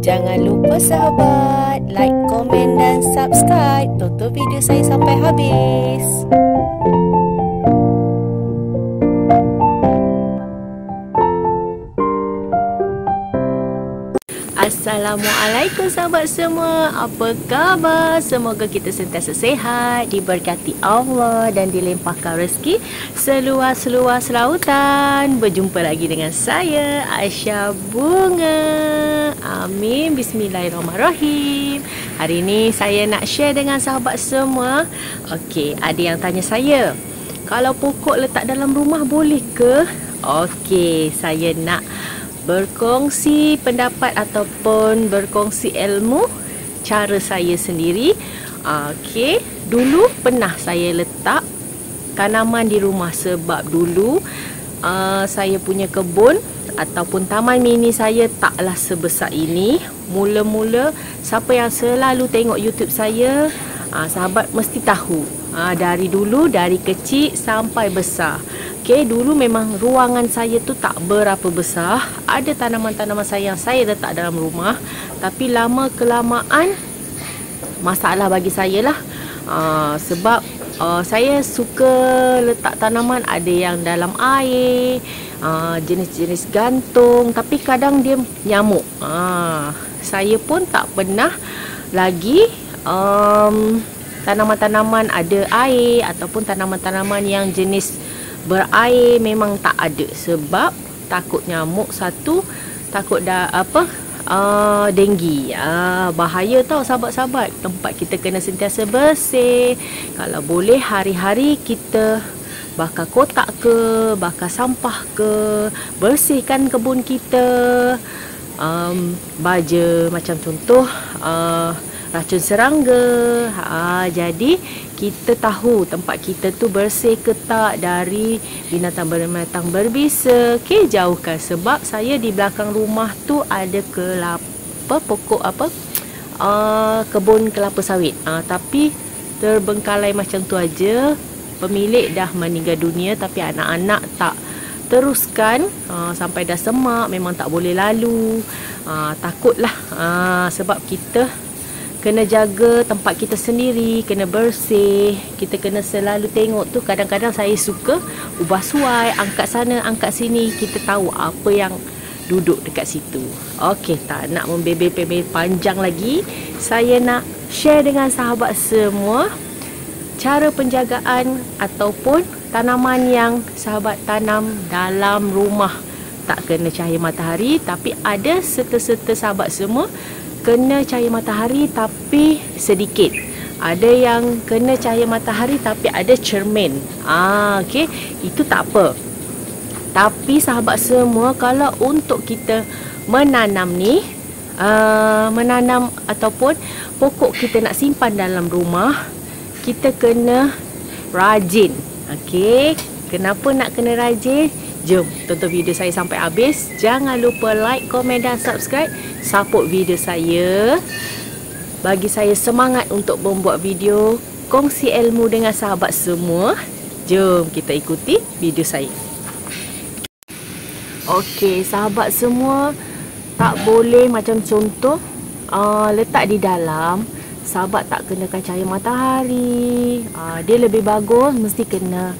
Jangan lupa sahabat, like, komen dan subscribe. Tonton video saya sampai habis. Assalamualaikum sahabat semua. Apa khabar? Semoga kita sentiasa sihat, diberkati Allah dan dilimpahkan rezeki seluas-luas lautan. Berjumpa lagi dengan saya, Aisyah Bunga. Amin. Bismillahirrahmanirrahim. Hari ini saya nak share dengan sahabat semua. Okey, ada yang tanya saya, kalau pokok letak dalam rumah boleh ke? Okey, saya nak berkongsi pendapat ataupun berkongsi ilmu cara saya sendiri. Okey, dulu pernah saya letak tanaman di rumah sebab dulu saya punya kebun ataupun taman mini saya taklah sebesar ini. Mula-mula siapa yang selalu tengok YouTube saya, sahabat mesti tahu. Dari dulu, dari kecil sampai besar. Okay, dulu memang ruangan saya tu tak berapa besar. Ada tanaman-tanaman saya yang saya letak dalam rumah. Tapi lama kelamaan masalah bagi saya lah. Sebab saya suka letak tanaman ada yang dalam air, jenis-jenis gantung. Tapi kadang dia nyamuk. Saya pun tak pernah lagi tanaman-tanaman ada air ataupun tanaman-tanaman yang jenis berair memang tak ada. Sebab takut nyamuk satu, takut denggi. Bahaya tau sahabat-sahabat. Tempat kita kena sentiasa bersih. Kalau boleh hari-hari kita bakar kotak ke, bakar sampah ke, bersihkan kebun kita. Baja macam contoh racun serangga. Jadi kita tahu tempat kita tu bersih ke tak dari binatang-binatang berbisa. Okey, jauhkan. Sebab saya di belakang rumah tu ada kebun kelapa sawit. Tapi terbengkalai macam tu aja. Pemilik dah meninggal dunia tapi anak-anak tak teruskan. Sampai dah semak, memang tak boleh lalu. Takutlah. Sebab kita kena jaga tempat kita sendiri, kena bersih. Kita kena selalu tengok tu. Kadang-kadang saya suka ubah suai, angkat sana, angkat sini. Kita tahu apa yang duduk dekat situ. Okey, tak nak membebel-bebel panjang lagi. Saya nak share dengan sahabat semua cara penjagaan ataupun tanaman yang sahabat tanam dalam rumah. Tak kena cahaya matahari, tapi ada serta-serta sahabat semua kena cahaya matahari tapi sedikit. Ada yang kena cahaya matahari tapi ada cermin. Okey, itu tak apa. Tapi sahabat semua, kalau untuk kita menanam ni, menanam ataupun pokok kita nak simpan dalam rumah, kita kena rajin. Okey, kenapa nak kena rajin? Jom tonton video saya sampai habis. Jangan lupa like, komen dan subscribe. Support video saya, bagi saya semangat untuk membuat video, kongsi ilmu dengan sahabat semua. Jom kita ikuti video saya. Okey sahabat semua, tak boleh macam contoh letak di dalam. Sahabat tak kenakan cahaya matahari. Dia lebih bagus mesti kena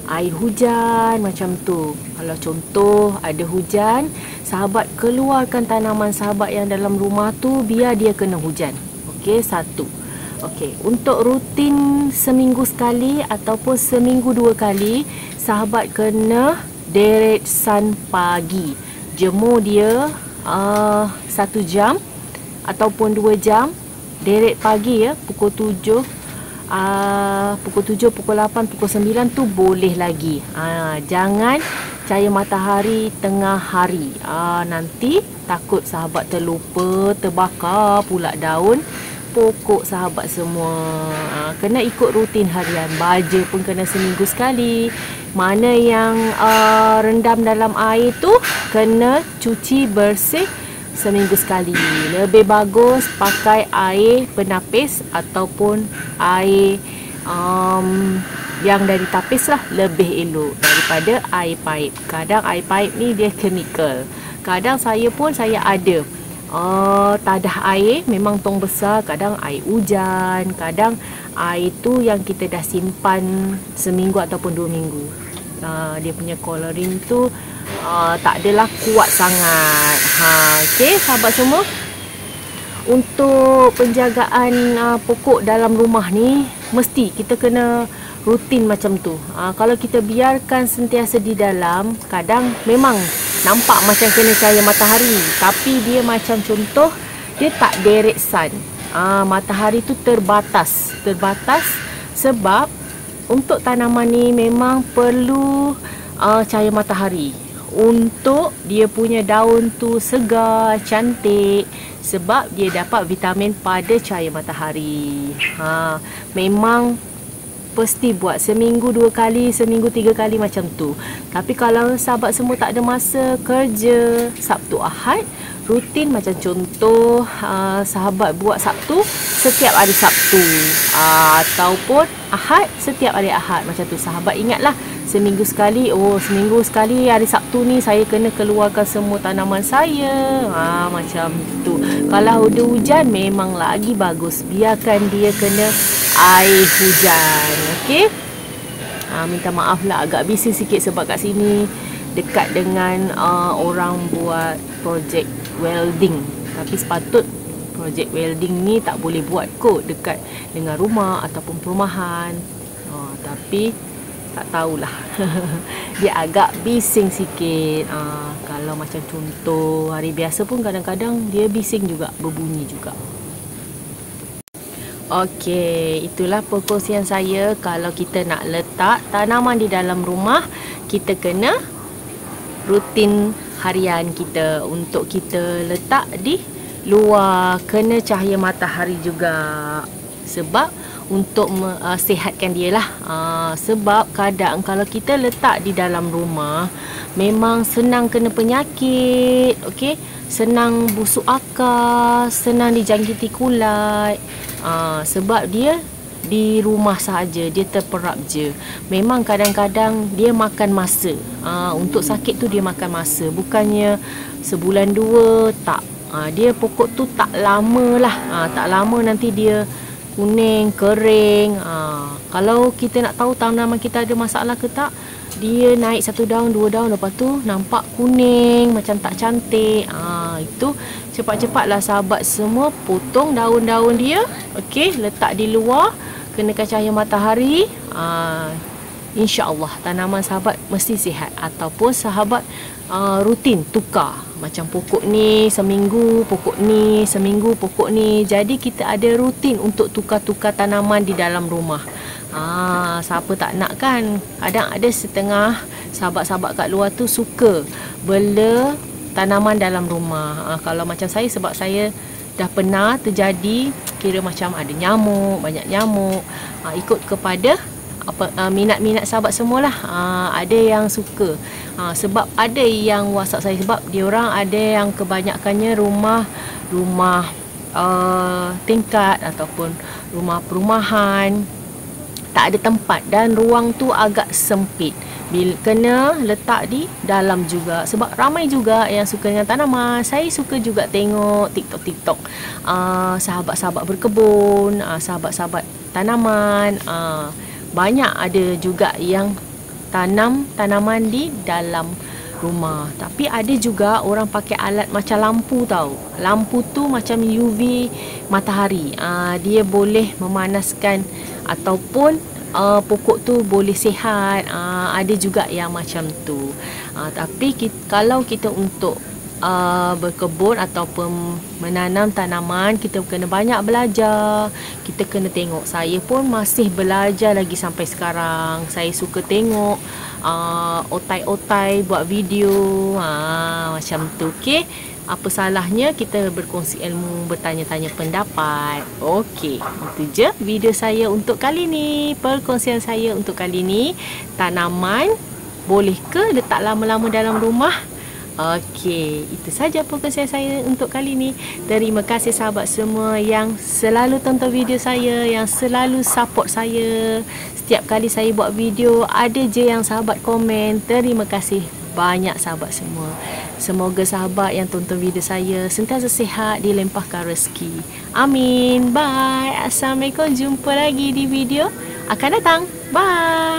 air hujan macam tu. Kalau contoh ada hujan, sahabat keluarkan tanaman sahabat yang dalam rumah tu biar dia kena hujan. Okey, satu. Okey, untuk rutin seminggu sekali ataupun seminggu 2 kali, sahabat kena direct sun pagi. Jemur dia 1 jam ataupun 2 jam. Direct pagi ya, pukul 7, pukul 8, pukul 9 tu boleh lagi. Jangan cahaya matahari tengah hari. Nanti takut sahabat terlupa, terbakar pula daun pokok sahabat semua. Kena ikut rutin harian. Baja pun kena seminggu sekali. Mana yang rendam dalam air tu kena cuci bersih seminggu sekali. Lebih bagus pakai air penapis ataupun air yang dari tapis lah, lebih elok daripada air paip. Kadang air paip ni dia chemical. Kadang saya ada tadah air, memang tong besar, kadang air hujan, kadang air tu yang kita dah simpan seminggu ataupun 2 minggu. Dia punya chlorine tu tak adalah kuat sangat. Okey, sahabat semua, untuk penjagaan pokok dalam rumah ni mesti kita kena rutin macam tu. Kalau kita biarkan sentiasa di dalam, kadang memang nampak macam kena cahaya matahari, tapi dia macam contoh, dia tak direct sun. Matahari tu terbatas sebab untuk tanaman ni memang perlu cahaya matahari untuk dia punya daun tu segar, cantik, sebab dia dapat vitamin pada cahaya matahari. Memang pasti buat seminggu 2 kali, seminggu 3 kali macam tu. Tapi kalau sahabat semua tak ada masa kerja Sabtu Ahad, rutin macam contoh sahabat buat Sabtu setiap hari Sabtu, ataupun Ahad setiap hari Ahad macam tu. Sahabat ingatlah seminggu sekali, seminggu sekali hari Sabtu ni saya kena keluarkan semua tanaman saya. Macam tu. Kalau ada hujan memang lagi bagus, biarkan dia kena air hujan. Okey. Minta maaf lah agak busy sikit sebab kat sini dekat dengan orang buat projek welding. Tapi sepatut projek welding ni tak boleh buat kot dekat dengan rumah ataupun perumahan. Tapi tak tahulah. Dia agak bising sikit. Kalau macam contoh hari biasa pun kadang-kadang dia bising juga, berbunyi juga. Okey, itulah perkongsian saya. Kalau kita nak letak tanaman di dalam rumah, kita kena rutin harian kita untuk kita letak di luar, kena cahaya matahari juga. Sebab untuk sihatkan dia lah. Sebab kadang kalau kita letak di dalam rumah, memang senang kena penyakit, okey? Senang busuk akar, senang dijangkiti kulat. Sebab dia di rumah sahaja, dia terperap je. Memang kadang-kadang dia makan masa. Untuk sakit tu dia makan masa. Bukannya sebulan 2, tak. Dia pokok tu tak lama lah. Tak lama nanti dia kuning, kering. Kalau kita nak tahu tanaman kita ada masalah ke tak, dia naik 1 daun, 2 daun, lepas tu nampak kuning, macam tak cantik. Itu cepat-cepatlah sahabat semua potong daun-daun dia. Okey, letak di luar, kenakan cahaya matahari. InsyaAllah tanaman sahabat mesti sihat. Ataupun sahabat rutin tukar, macam pokok ni seminggu, pokok ni seminggu, pokok ni. Jadi kita ada rutin untuk tukar-tukar tanaman di dalam rumah. Siapa tak nak kan? Kadang ada setengah sahabat-sahabat kat luar tu suka bela tanaman dalam rumah. Kalau macam saya, sebab saya dah pernah terjadi, kira macam ada nyamuk, banyak nyamuk. Ikut kepada minat-minat sahabat semualah. Ada yang suka, sebab ada yang WhatsApp saya, sebab dia orang ada yang kebanyakannya rumah tingkat ataupun rumah perumahan, tak ada tempat dan ruang tu agak sempit. Bila kena letak di dalam juga, sebab ramai juga yang suka dengan tanaman. Saya suka juga tengok TikTok sahabat-sahabat berkebun, sahabat-sahabat tanaman. Banyak ada juga yang tanam tanaman di dalam rumah. Tapi ada juga orang pakai alat macam lampu tau. Lampu tu macam UV matahari. Dia boleh memanaskan ataupun pokok tu boleh sihat. Ada juga yang macam tu. Tapi kalau kita untuk berkebun ataupun menanam tanaman, kita kena banyak belajar. Kita kena tengok. Saya pun masih belajar lagi sampai sekarang. Saya suka tengok otai-otai buat video, macam tu. Okey, apa salahnya kita berkongsi ilmu, bertanya-tanya pendapat. Okey, itu je video saya untuk kali ni. Perkongsian saya untuk kali ni, tanaman boleh ke letak lama-lama dalam rumah? Okey, itu saja perkongsian saya untuk kali ni. Terima kasih sahabat semua yang selalu tonton video saya, yang selalu support saya. Setiap kali saya buat video, ada je yang sahabat komen. Terima kasih banyak sahabat semua. Semoga sahabat yang tonton video saya sentiasa sihat, dilimpahkan rezeki. Amin. Bye. Assalamualaikum. Jumpa lagi di video akan datang. Bye.